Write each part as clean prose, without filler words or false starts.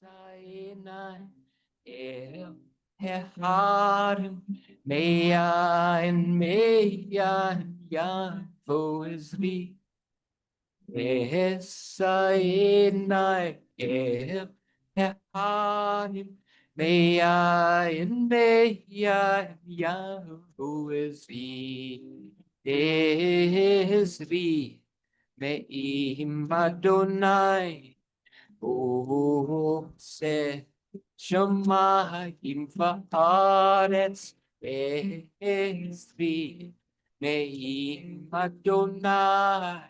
Sayna Harem Mayan Mayan Yavuzli Sayna Harem Mayan Mayan Yavuzli Esri Me'im Adonai se Shamayim va'aretz be'ezri me'im Adonai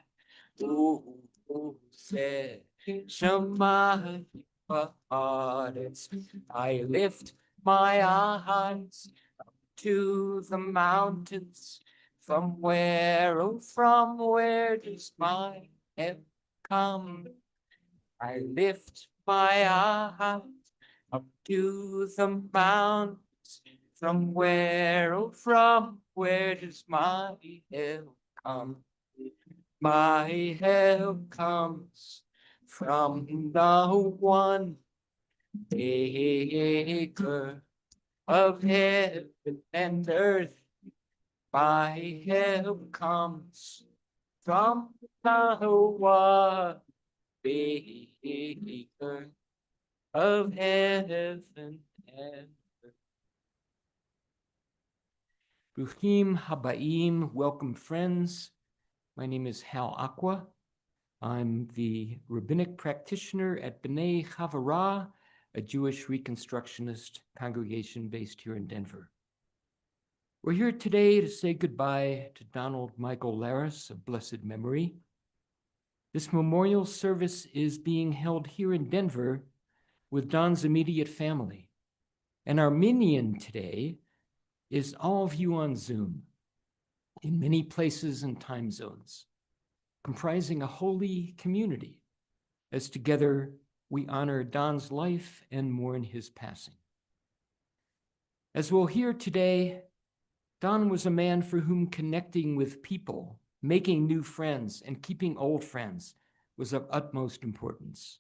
se Shamayim va'aretz. I lift my eyes to the mountains, from where, oh, from where does my help come? I lift my eyes up to the mountains, from where, oh, from where does my help come? My help comes from the one maker of heaven and earth. My help comes from the one maker of heaven and earth. Bruchim Habaim, welcome friends. My name is Hal Aqua. I'm the rabbinic practitioner at B'nai Chavara, a Jewish Reconstructionist congregation based here in Denver. We're here today to say goodbye to Donald Michael Larris of blessed memory. This memorial service is being held here in Denver with Don's immediate family. And our minyan today is all of you on Zoom in many places and time zones, comprising a holy community as together we honor Don's life and mourn his passing. As we'll hear today, Don was a man for whom connecting with people, making new friends, and keeping old friends was of utmost importance.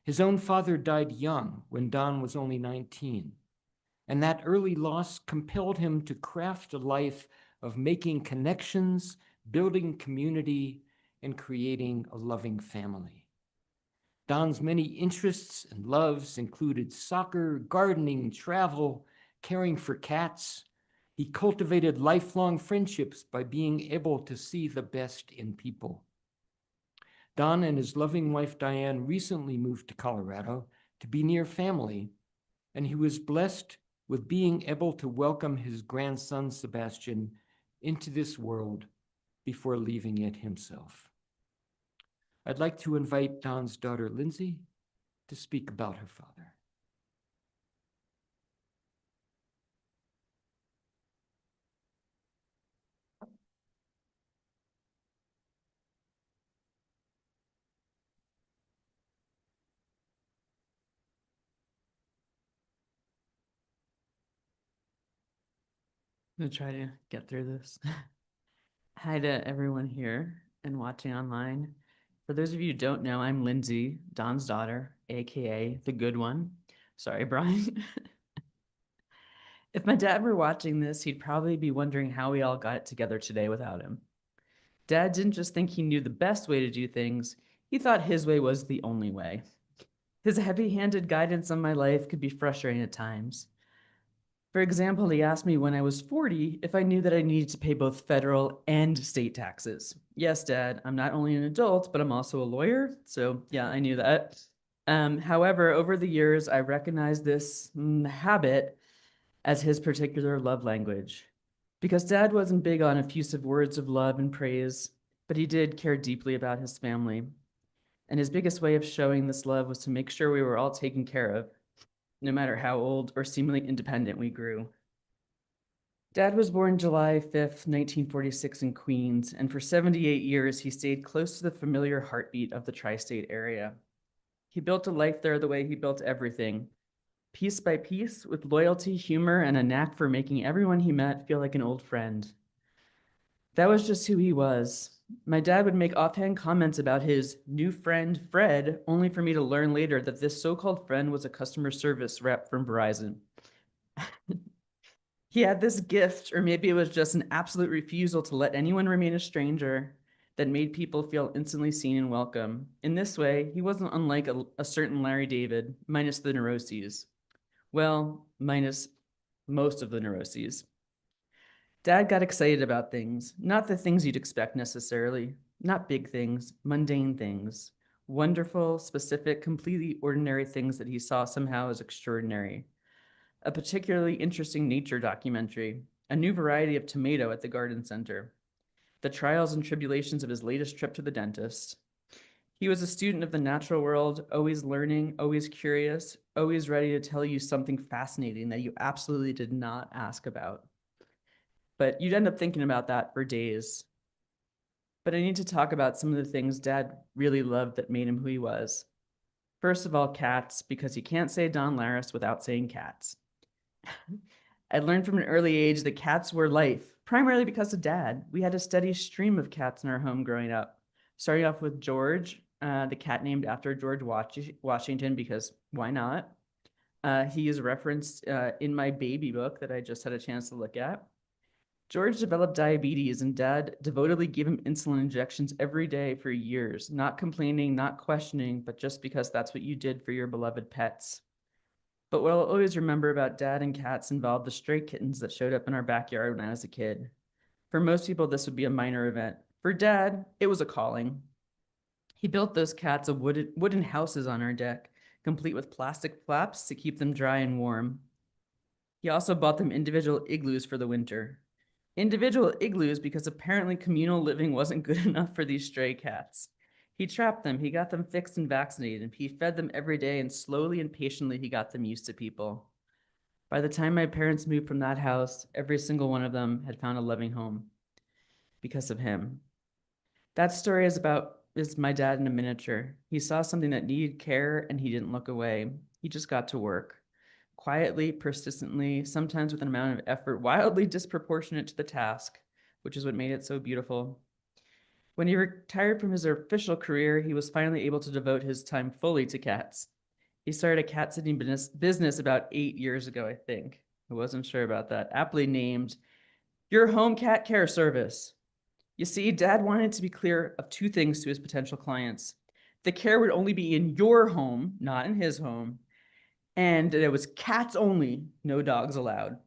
His own father died young when Don was only 19, and that early loss compelled him to craft a life of making connections, building community, and creating a loving family. Don's many interests and loves included soccer, gardening, travel, caring for cats. He cultivated lifelong friendships by being able to see the best in people. Don and his loving wife, Diane, recently moved to Colorado to be near family, and he was blessed with being able to welcome his grandson, Sebastian, into this world before leaving it himself. I'd like to invite Don's daughter, Lindsay, to speak about her father. I'm gonna try to get through this. Hi to everyone here and watching online. For those of you who don't know, I'm Lindsay, Don's daughter, AKA the good one. Sorry, Brian. If my dad were watching this, he'd probably be wondering how we all got it together today without him. Dad didn't just think he knew the best way to do things, he thought his way was the only way. His heavy-handed guidance on my life could be frustrating at times. For example, he asked me when I was 40 if I knew that I needed to pay both federal and state taxes. Yes, Dad, I'm not only an adult, but I'm also a lawyer. So yeah, I knew that. However, over the years, I recognized this habit as his particular love language. Because Dad wasn't big on effusive words of love and praise, but he did care deeply about his family. And his biggest way of showing this love was to make sure we were all taken care of, no matter how old or seemingly independent we grew. Dad was born July 5th, 1946 in Queens, and for 78 years, he stayed close to the familiar heartbeat of the tri-state area. He built a life there the way he built everything, piece by piece, with loyalty, humor, and a knack for making everyone he met feel like an old friend. That was just who he was, My dad would make offhand comments about his new friend, Fred, only for me to learn later that this so-called friend was a customer service rep from Verizon. He had this gift, or maybe it was just an absolute refusal to let anyone remain a stranger, that made people feel instantly seen and welcome. In this way, he wasn't unlike a certain Larry David, minus the neuroses. Well, minus most of the neuroses. Dad got excited about things, not the things you'd expect necessarily, not big things, mundane things, wonderful, specific, completely ordinary things that he saw somehow as extraordinary. A particularly interesting nature documentary, a new variety of tomato at the garden center, the trials and tribulations of his latest trip to the dentist. He was a student of the natural world, always learning, always curious, always ready to tell you something fascinating that you absolutely did not ask about. But you'd end up thinking about that for days. But I need to talk about some of the things Dad really loved that made him who he was. First of all, cats, because you can't say Don Larris without saying cats. I learned from an early age that cats were life, primarily because of Dad. We had a steady stream of cats in our home growing up. Starting off with George, the cat named after George Washington, because why not? He is referenced in my baby book that I just had a chance to look at. George developed diabetes, and Dad devotedly gave him insulin injections every day for years, not complaining, not questioning, but just because that's what you did for your beloved pets. But what I'll always remember about Dad and cats involved the stray kittens that showed up in our backyard when I was a kid. For most people, this would be a minor event. For Dad, it was a calling. He built those cats of wooden houses on our deck, complete with plastic flaps to keep them dry and warm. He also bought them individual igloos for the winter. Individual igloos because apparently communal living wasn't good enough for these stray cats. He trapped them, he got them fixed and vaccinated, he fed them every day, and slowly and patiently he got them used to people. By the time my parents moved from that house, every single one of them had found a loving home because of him. That story is my dad in a miniature. He saw something that needed care and he didn't look away. He just got to work. Quietly, persistently, sometimes with an amount of effort wildly disproportionate to the task, which is what made it so beautiful. When he retired from his official career, he was finally able to devote his time fully to cats. He started a cat sitting business about 8 years ago, I think. I wasn't sure about that. Aptly named Your Home Cat Care Service. You see, Dad wanted to be clear of two things to his potential clients. The care would only be in your home, not in his home, and it was cats only, no dogs allowed.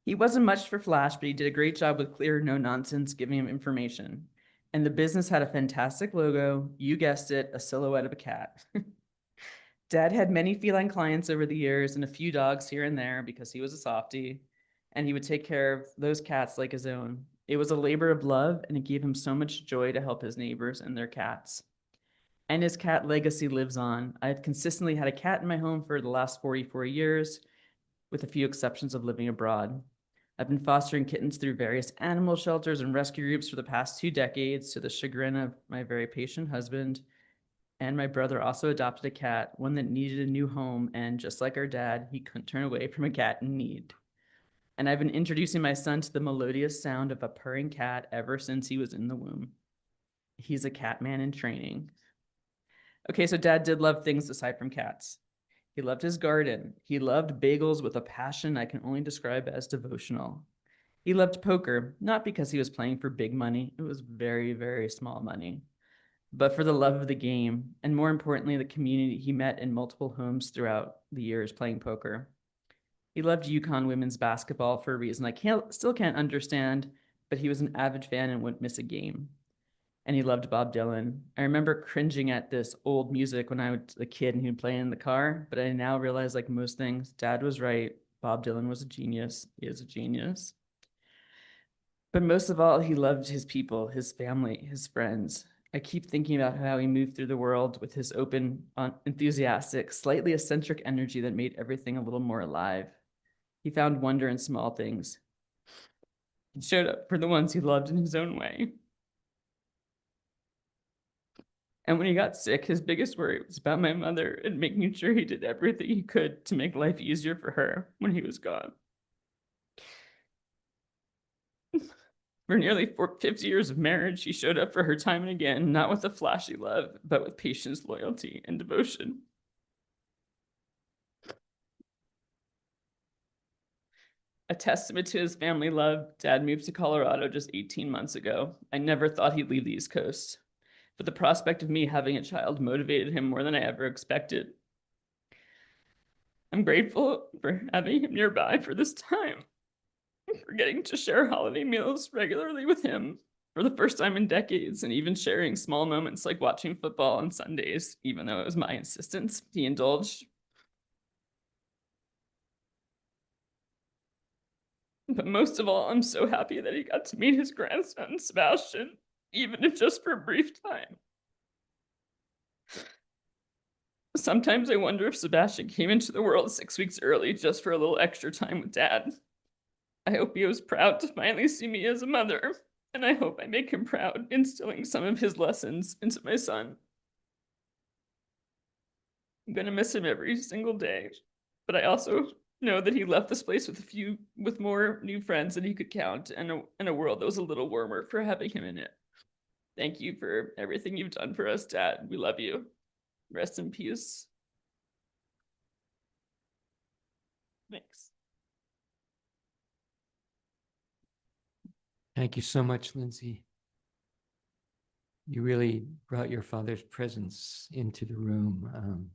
He wasn't much for flash, but he did a great job with clear, no nonsense, giving him information. And the business had a fantastic logo. You guessed it, a silhouette of a cat. Dad had many feline clients over the years and a few dogs here and there because he was a softie, and he would take care of those cats like his own. It was a labor of love, and it gave him so much joy to help his neighbors and their cats. And his cat legacy lives on. I've consistently had a cat in my home for the last 44 years, with a few exceptions of living abroad. I've been fostering kittens through various animal shelters and rescue groups for the past 2 decades, to the chagrin of my very patient husband. And my brother also adopted a cat, one that needed a new home, and just like our dad, he couldn't turn away from a cat in need. And I've been introducing my son to the melodious sound of a purring cat ever since he was in the womb. He's a cat man in training. Okay, so Dad did love things aside from cats. He loved his garden. He loved bagels with a passion I can only describe as devotional. He loved poker, not because he was playing for big money. It was very, very small money, but for the love of the game, and more importantly, the community he met in multiple homes throughout the years playing poker. He loved Yukon women's basketball for a reason I still can't understand, but he was an avid fan and wouldn't miss a game. And he loved Bob Dylan. I remember cringing at this old music when I was a kid and he'd play in the car, but I now realize, like most things, Dad was right. Bob Dylan was a genius. He is a genius. But most of all, he loved his people, his family, his friends. I keep thinking about how he moved through the world with his open, enthusiastic, slightly eccentric energy that made everything a little more alive. He found wonder in small things. He showed up for the ones he loved in his own way. And when he got sick, his biggest worry was about my mother and making sure he did everything he could to make life easier for her when he was gone. For nearly 50 years of marriage, he showed up for her time and again, not with a flashy love, but with patience, loyalty, and devotion. A testament to his family love, Dad moved to Colorado just 18 months ago. I never thought he'd leave the East Coast, but the prospect of me having a child motivated him more than I ever expected. I'm grateful for having him nearby for this time, for getting to share holiday meals regularly with him for the first time in decades, and even sharing small moments like watching football on Sundays, even though it was my insistence. He indulged. But most of all, I'm so happy that he got to meet his grandson, Sebastian, even if just for a brief time. Sometimes I wonder if Sebastian came into the world 6 weeks early just for a little extra time with Dad. I hope he was proud to finally see me as a mother, and I hope I make him proud, instilling some of his lessons into my son. I'm gonna miss him every single day, but I also know that he left this place with more new friends than he could count, and a world that was a little warmer for having him in it. Thank you for everything you've done for us, Dad. We love you. Rest in peace. Thanks. Thank you so much, Lindsay. You really brought your father's presence into the room.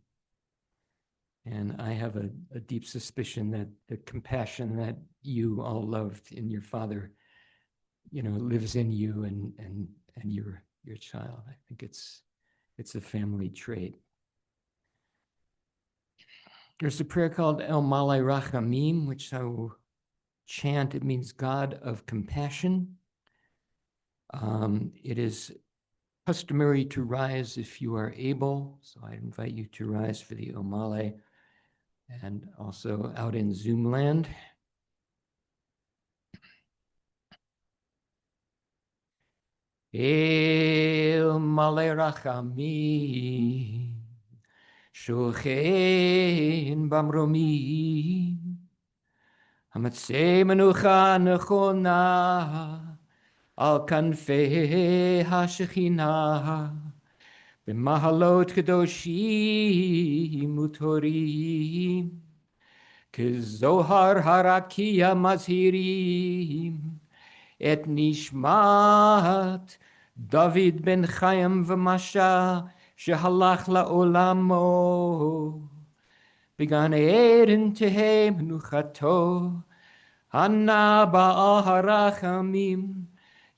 And I have a deep suspicion that the compassion that you all loved in your father, lives in you and your child. I think it's a family trait. There's a prayer called El Malay Rachamim, which I will chant. It means God of compassion. It is customary to rise if you are able, so I invite you to rise for the Omale, and also out in Zoom land. El Malay Rachamim, Shochein Bamromi, Hamatzei Menucha Nechona, Al Kanfei HaShechina, B'mahalot Kedoshim Utorim, Kezohar Harakia Mazhirim, Et Nishmat David ben Chaim V'Masha, Shehalach La'olamo, Began Eden Tehei Menuchato, Hana Ba'al Harachamim,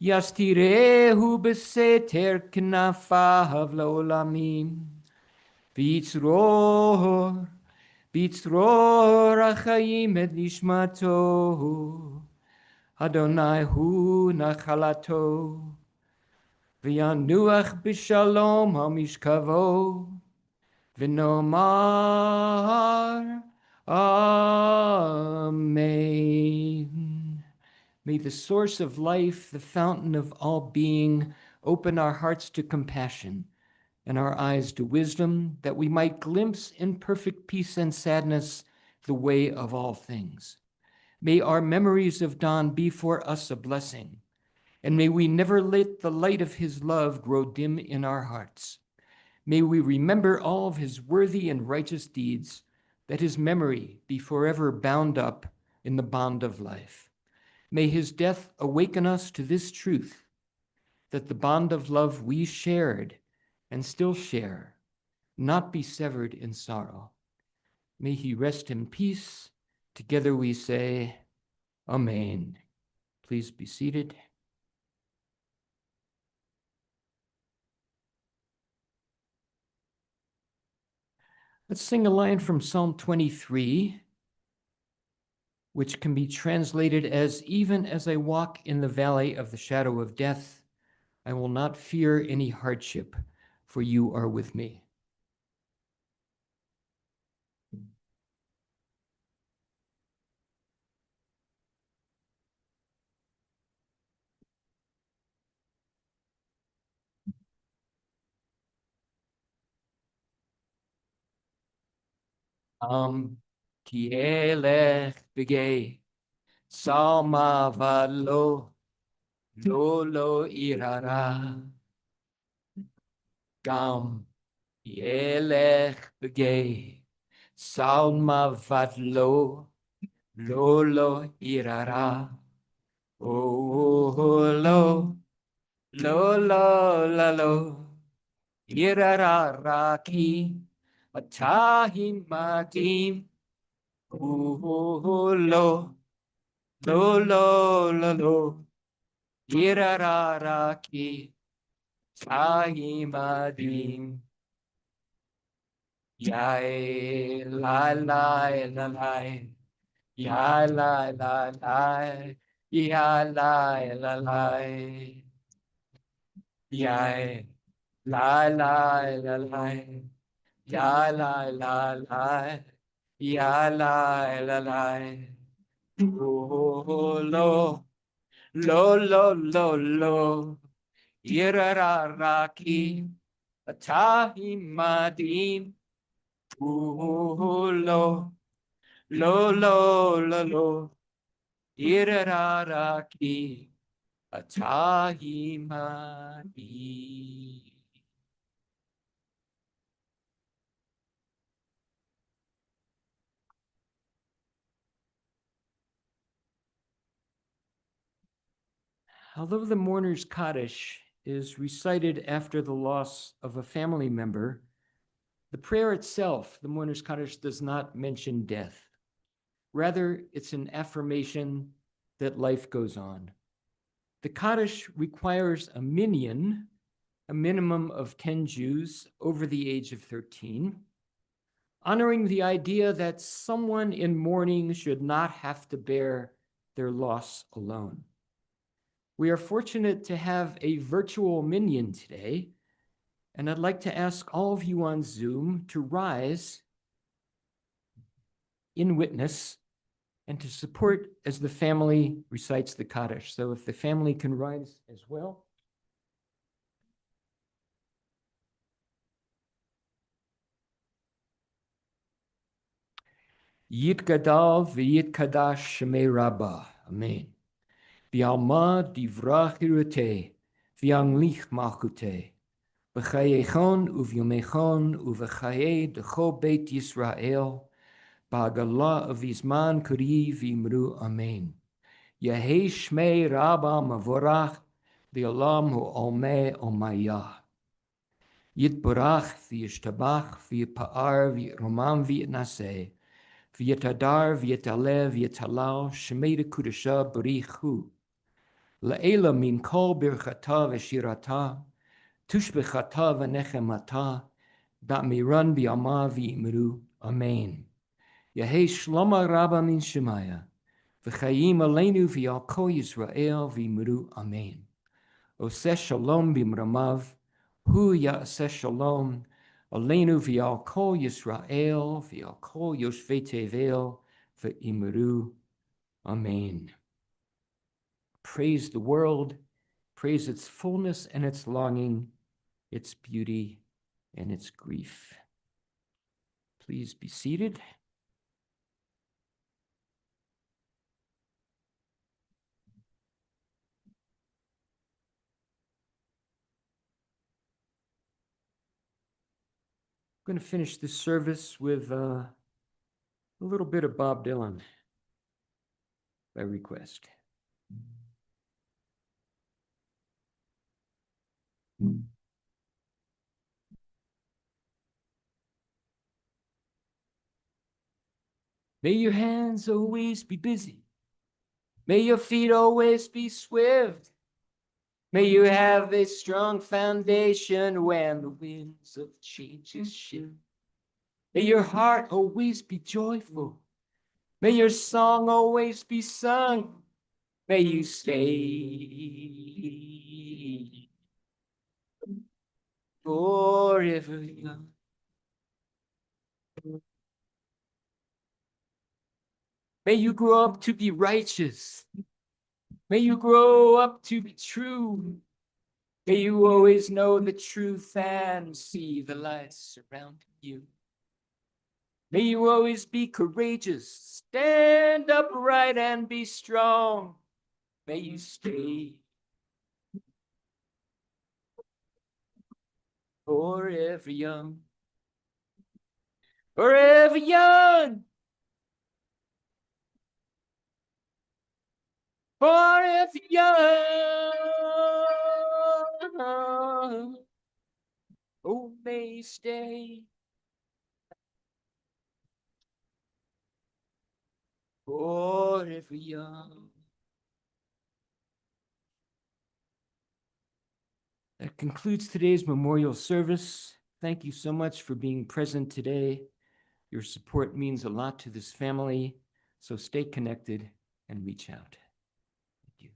Yastirehu Beseter Knafav La'olamim, Bitzror Achayim Et Nishmato, Adonai Hu Nachalato, V'yanuach B'Shalom HaMishkavo, V'nomar Amen. May the source of life, the fountain of all being, open our hearts to compassion and our eyes to wisdom, that we might glimpse in perfect peace and sadness the way of all things. May our memories of Don be for us a blessing, and may we never let the light of his love grow dim in our hearts. May we remember all of his worthy and righteous deeds, that his memory be forever bound up in the bond of life. May his death awaken us to this truth, that the bond of love we shared and still share not be severed in sorrow. May he rest in peace. Together we say, Amen. Please be seated. Let's sing a line from Psalm 23, which can be translated as, even as I walk in the valley of the shadow of death, I will not fear any hardship, for you are with me. Ki elech b'gei, salma v'lo, Lolo irara. Gam yelech begay. Salma vadlo. Lolo irara. Oh, lo. Lo, lo, la, lo. Irararaki. Atahi madim. Oh, lo. Lo, lo, la, lo. Irararaki. Tahi madim. Yai, la, la, la, la. Ya, la, la, la. Ya, la, la, la. Yai, la, la, la, la. Ya, la, la, la. Ya, la, la, la. Oh, lo, lo, lo, lo. Irararaki. Atahi madim. Oh, lo, lo. Irararaki. Atahi madim. Although the mourner's Kaddish is recited after the loss of a family member, the prayer itself, the mourner's Kaddish, does not mention death. Rather, it's an affirmation that life goes on. The Kaddish requires a minyan, a minimum of 10 Jews over the age of 13, honoring the idea that someone in mourning should not have to bear their loss alone. We are fortunate to have a virtual minyan today, and I'd like to ask all of you on Zoom to rise in witness and to support as the family recites the Kaddish. So if the family can rise as well. Yitgadal v'yitkadash shemei Rabbah. Amen. V'alma divrach hirute, v'yamlich malchute, v'chayechon uvyomechon uv'chaye decho beit Yisrael, ba'agala avizman kuri v'imru amen. Yehei shmei Rabbah mavorach, v'olam hu'olmei omayah. Yitbarach v'yishtabach v'yipa'ar v'yiromam v'yitnaseh, v'yitadar v'yitalev v'yitalal shemei dekudasha barichu. La'ela min kol birchata v'shirata, tushbechata v'nechemata, da'miran b'yama v'yimru. Amen. Yehei shlama rabba min shemaya, v'chayim aleinu v'yal kol Yisrael v'yimru. Amen. Oseh shalom b'mramav, hu ya'aseh shalom, aleinu v'yal kol Yisrael v'yal kol yoshvei tevel v'yimru. Amen. Praise the world, praise its fullness and its longing, its beauty and its grief. Please be seated. I'm going to finish this service with a little bit of Bob Dylan by request. May your hands always be busy. May your feet always be swift. May you have a strong foundation when the winds of change shift. May your heart always be joyful. May your song always be sung. May you stay forever young. May you grow up to be righteous. May you grow up to be true. May you always know the truth and see the light surrounding you. May you always be courageous, stand upright and be strong. May you stay Forever young. Forever young. Forever young. Oh, may stay. Forever young. That concludes today's memorial service. Thank you so much for being present today. Your support means a lot to this family, so stay connected and reach out. Thank you.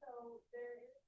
So there is